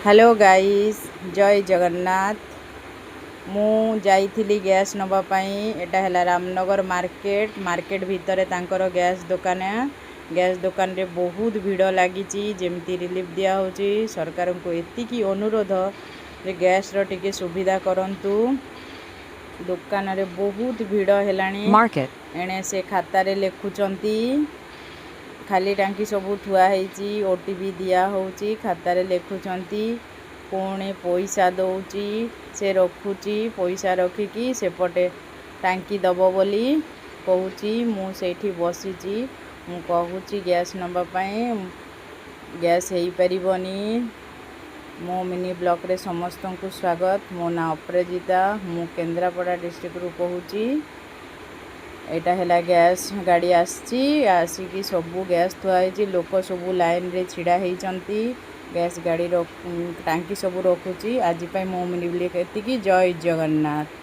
Hello guys जय जगन्नाथ। मु जाइथिली gas नबा पई। एटा हैला रामनगर मार्केट भितर तांकर गैस दुकान रे बहुत भीड़ लगी जेमती रिलीफ दिया होची। सरकार को एतिकी अनुरोध जे गैस रो टिके सुविधा करंतु। दुकान रे बहुत भीड़ हेलानी। एणे से खाता रे लेखुचंती। खाली टांकी सबू थुआ ହେଇची। ओटीपी दिया होची। खाता रे लेखुचंती। पुणे पैसा दौची से रखुची। पैसा रखिकी सेपटे टांकी दबो बोली कहूची। मु सेठी बसीची। मु कहूची गैस नबा पई गैस हेई परिबनी। मो मिनी ब्लॉक रे समस्त को स्वागत। मो ना अपराजिता। मु केन्द्रापड़ा डिस्ट्रिक्ट रू कहूची। एटा हैला गैस गाड़ी आसिकी सबू गैस थुआ ହେଇची। लोक सबू लाइन रे छिड़ा ହେଇचंती। गैस गाड़ी रो टांकी सबू रखुची। आज पई मो मिनी ब्लॉक एतिकी। जय जगन्नाथ।